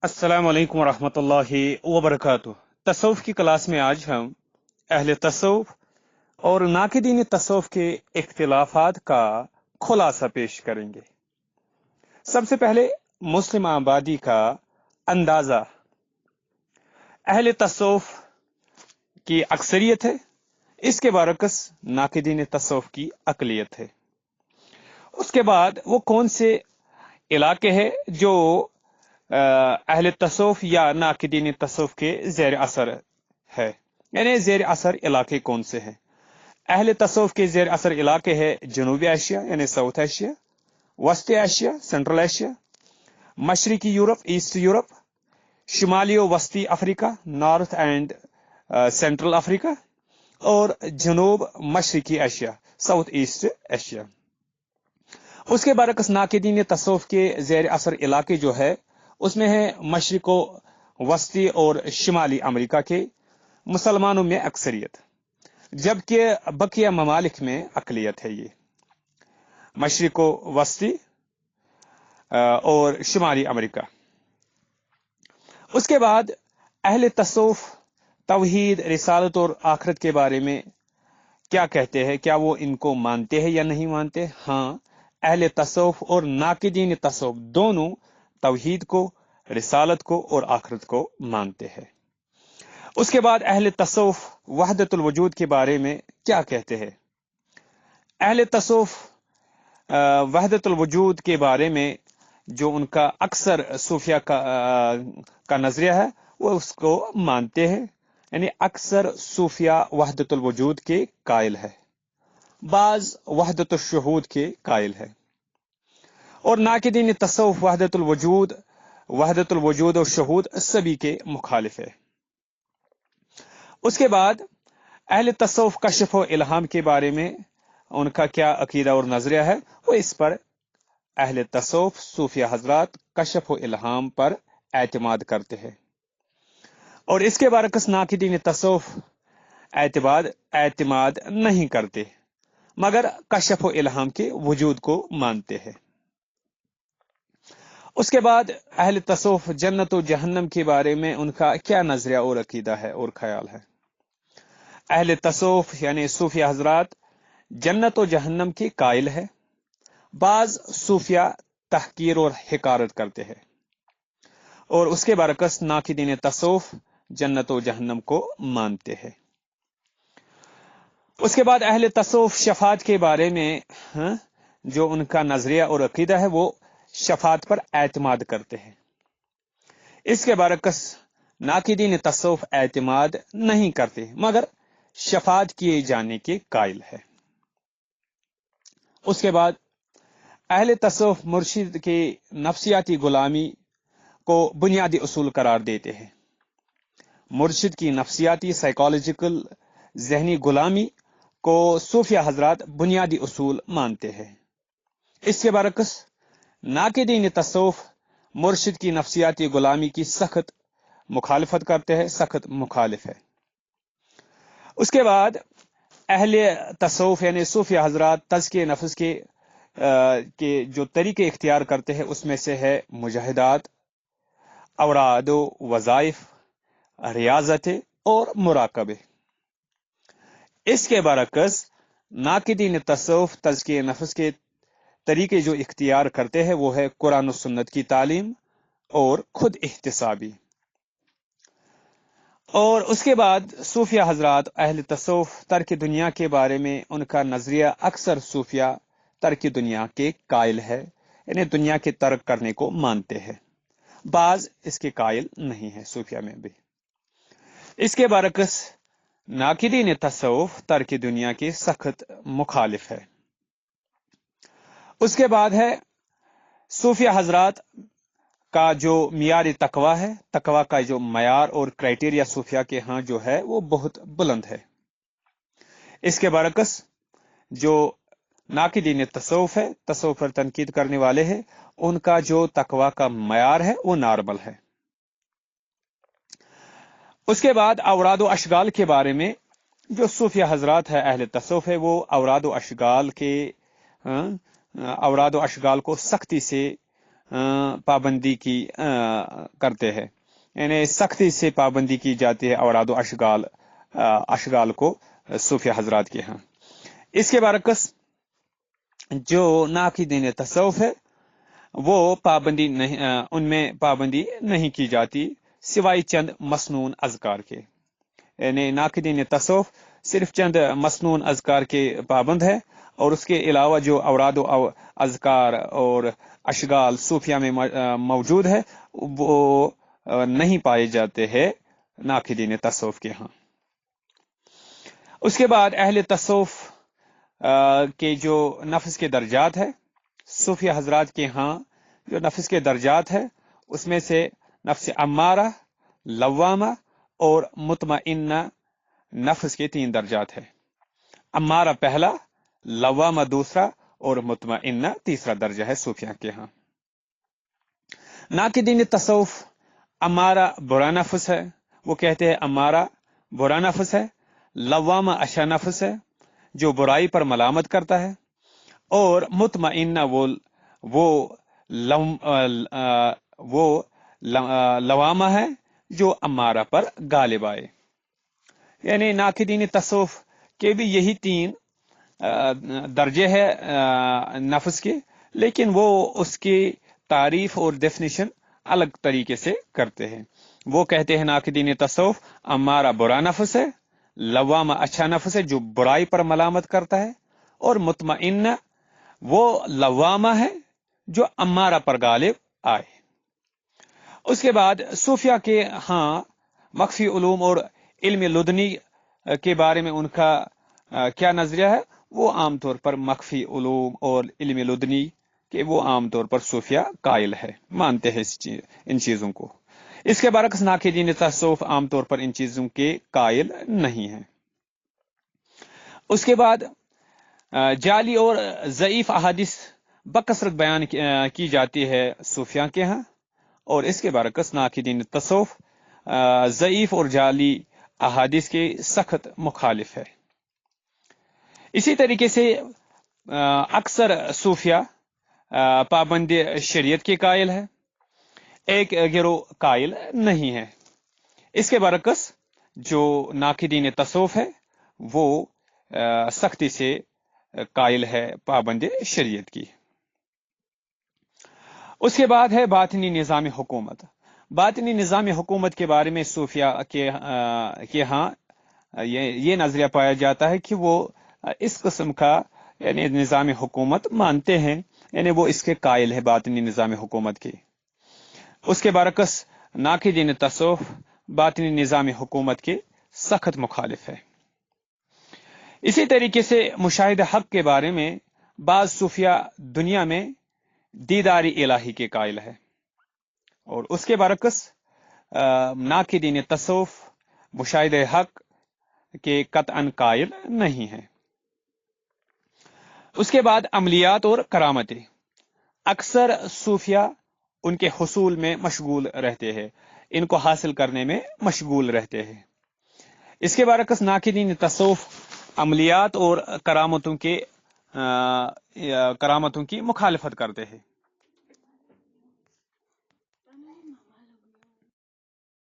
अस्सलाम वालेकुम वरहमतुल्लाहि वबरकातुह। तसव्वुफ की क्लास में आज हम अहले तसव्वुफ और नाकिदीन तसव्वुफ के इख्तिलाफात का खुलासा पेश करेंगे। सबसे पहले मुस्लिम आबादी का अंदाजा। अहले तसव्वुफ की अक्सरियत है, इसके बरक्स नाकिदीन तसव्वुफ की अकलियत है। उसके बाद वो कौन से इलाके हैं जो अहले तसव्वुफ या नाकिदीन तसव्वुफ के ज़ेर असर है, यानी ज़ेर असर इलाके कौन से हैं। अहले तसव्वुफ के ज़ेर असर इलाके है जनूबी एशिया यानी साउथ एशिया, वस्ती एशिया सेंट्रल एशिया, मशरकी यूरोप ईस्ट यूरोप, शुमाली और वस्ती Africa north and central Africa, और जनूब मशरकी एशिया साउथ ईस्ट एशिया। उसके बरक्स नाकिदीन तसव्वुफ के ज़ेर असर इलाके जो है उसमें है मशरिको वस्ती और शुमाली अमेरिका के मुसलमानों में अक्सरियत, जबकि बकिया ममालिक में अकलियत है। ये मशरिको वस्ती और शुमाली अमेरिका। उसके बाद अहले तसव्वुफ तौहीद रिसालत और आखिरत के बारे में क्या कहते हैं, क्या वो इनको मानते हैं या नहीं मानते। हाँ, अहले तसव्वुफ और नाकिदीन तसव्वुफ दोनों तौहीद को, रिसालत को और आखिरत को मानते हैं। उसके बाद अहले तसव्वुफ वहदतुल वजूद के बारे में क्या कहते हैं। अहले तसव्वुफ वहदतुल वजूद के बारे में जो उनका अक्सर सूफिया का नजरिया है वो उसको मानते हैं, यानी अक्सर सूफिया वहदतुल वजूद के कायल है, बाज वहदतुल शुहूद के कायल है। और नाकिदीन तसव्वुफ वहदतुल वजूद और शहूद सभी के मुखालिफ है। उसके बाद अहले तसव्वुफ कश्फ और इल्हाम के बारे में उनका क्या अकीदा और नजरिया है, वो इस पर अहले तसव्वुफ सूफिया हजरात कश्फ और इल्हाम पर एतमाद करते हैं, और इसके बरक्स नाकिदीन तसव्वुफ एतमाद नहीं करते मगर कश्फ और इल्हाम के वजूद को मानते हैं। उसके बाद अहले तसव्वुफ जन्नत और जहन्नम के बारे में उनका क्या नजरिया और अकीदा है और ख्याल है। अहले तसव्वुफ यानी सूफिया हजरात जन्नत और जहन्नम के कायल है, बाज सूफिया तहकीर और हिकारत करते हैं, और उसके बरक्स नाकिदीन तसव्वुफ जन्नत और जहन्नम को मानते हैं। उसके बाद अहले तसव्वुफ शफात के बारे में जो उनका नजरिया और अकीदा है वो शफात पर एतमाद करते हैं। इसके बरक्स नाकिदीन तसव्वुफ एतमाद नहीं करते मगर शफात किए जाने के कायल है। उसके बाद अहले तसव्वुफ मुर्शिद की नफ्सियाती गुलामी को बुनियादी उसूल करार देते हैं। मुर्शिद की नफ्सियाती साइकोलॉजिकल जहनी गुलामी को सूफिया हजरात बुनियादी उसूल मानते हैं। इसके बरक्स नाकिदीन तसव्वुफ मुर्शिद की नफ्सियाती गुलामी की सख्त मुखालिफत करते हैं, सख्त मुखालिफ है। उसके बाद अहले तसव्वुफ यानी सूफिया हजरात तज़किए नफ्स के जो तरीके इख्तियार करते हैं उसमें से है मुजाहिदात, औराद वज़ाइफ, रियाजत और मुराकबे। इसके बरक्स नाकिदीन तसव्वुफ तज़किए नफ्स के तरीके जो इख्तियार करते हैं वो है कुरान और सुन्नत की तालीम और खुद इहतिसाबी। और उसके बाद सूफिया हजरात अहले तसव्वुफ तर्क दुनिया के बारे में उनका नजरिया अक्सर सूफिया तर्क दुनिया के कायल है, यानी दुनिया के तर्क करने को मानते हैं, बाज इसके कायल नहीं है सूफिया में भी। इसके बरक्स नाकिदीन तसव्वुफ तर्क दुनिया के सख्त मुखालिफ है। उसके बाद है सूफिया हजरात का जो मियार तकवा है, तकवा का जो मयार और क्राइटेरिया सूफिया के यहाँ जो है वो बहुत बुलंद है। इसके बरक्स जो नाकिदीन तसव्वुफ है, तसव्वुफ पर तनकीद करने वाले हैं, उनका जो तकवा का मयार है वो नॉर्मल है। उसके बाद औराद व अशगाल के बारे में जो सूफिया हजरात है अहले तसव्वुफ है वो औराद व अशगाल को सख्ती से پابندی کی کرتے ہیں، یعنی سختی سے پابندی کی جاتی ہے اوراد و اشغال کو صوفیہ حضرات کے ہاں۔ اس کے برعکس جو ناقدین تصوف ہے وہ پابندی نہیں، ان میں پابندی نہیں کی جاتی سوائے چند مسنون اذکار کے، یعنی ناقدین تصوف صرف چند مسنون اذکار کے پابند ہے، اور اس کے علاوہ جو اوراد و اذکار اور اشغال صوفیہ میں موجود ہے وہ نہیں پائے جاتے ہیں ناقدین تصوف کے ہاں۔ اس کے بعد اہل تصوف کے جو نفس کے درجات ہے، صوفیہ حضرات کے ہاں جو نفس کے درجات ہے اس میں سے نفس امارہ، لوامہ اور مطمئنہ نفس کے 3 درجات ہے۔ امارہ پہلا، لوامہ دوسرا اور مطمئنہ تیسرا درجہ ہے صوفیہ کے ہاں۔ ناقدین تصوف امارہ برا نفس ہے، وہ کہتے ہیں امارہ برا نفس ہے، لوامہ اچھا نفس ہے جو برائی پر ملامت کرتا ہے، اور مطمئنہ وہ لوامہ ہے جو امارہ پر غالب آئے۔ یعنی ناقدین تصوف کے بھی یہی 3 درجے ہیں نفس کے، لیکن وہ اس کی تعریف اور ڈیفینیشن الگ طریقے سے کرتے ہیں۔ وہ کہتے ہیں ناقدین تصوف امارہ برا نفس ہے، لوامہ اچھا نفس ہے جو برائی پر ملامت کرتا ہے، اور مطمئنہ وہ لوامہ ہے جو امارہ پر غالب آئے۔ اس کے بعد صوفیہ کے ہاں مخفی علوم اور علم لدنی کے بارے میں ان کا کیا نظریہ ہے؟ وہ عام طور پر مخفی علوم اور علم لدنی کہ وہ عام طور پر صوفیہ قائل ہے، مانتے ہیں ان چیزوں کو۔ اس کے برعکس ناقدین تصوف عام طور پر ان چیزوں کے قائل نہیں ہیں۔ اس کے بعد جعلی اور ضعیف احادیث بکثرت بیان کی جاتی ہے صوفیہ کے ہاں، اور اس کے برعکس ناقدین تصوف ضعیف اور جعلی احادیث کے سخت مخالف ہے۔ اسی طریقے سے اکثر صوفیہ پابند شریعت کے قائل ہے، ایک گروہ قائل نہیں ہے۔ اس کے برعکس جو ناقدین تصوف ہے وہ سختی سے قائل ہے پابند شریعت کی۔ اس کے بعد ہے باطنی نظام حکومت۔ باطنی نظام حکومت کے بارے میں صوفیہ کے ہاں یہ نظریہ پایا جاتا ہے کہ وہ اس قسم کا یعنی نظام حکومت مانتے ہیں، یعنی وہ اس کے قائل ہے باطنی نظام حکومت کے۔ اس کے برعکس ناقدین تصوف باطنی نظام حکومت کے سخت مخالف ہے۔ اسی طریقے سے مشاہد حق کے بارے میں بعض صوفیہ دنیا میں دیداری الہی کے قائل ہے، اور اس کے برعکس ناقدین تصوف مشاہد حق کے قطعاً قائل نہیں ہے۔ اس کے بعد عملیات اور کرامتیں، اکثر صوفیہ ان کے حصول میں مشغول رہتے ہیں، ان کو حاصل کرنے میں مشغول رہتے ہیں۔ اس کے برعکس ناقدین تصوف عملیات اور کرامتوں کی مخالفت کرتے ہیں۔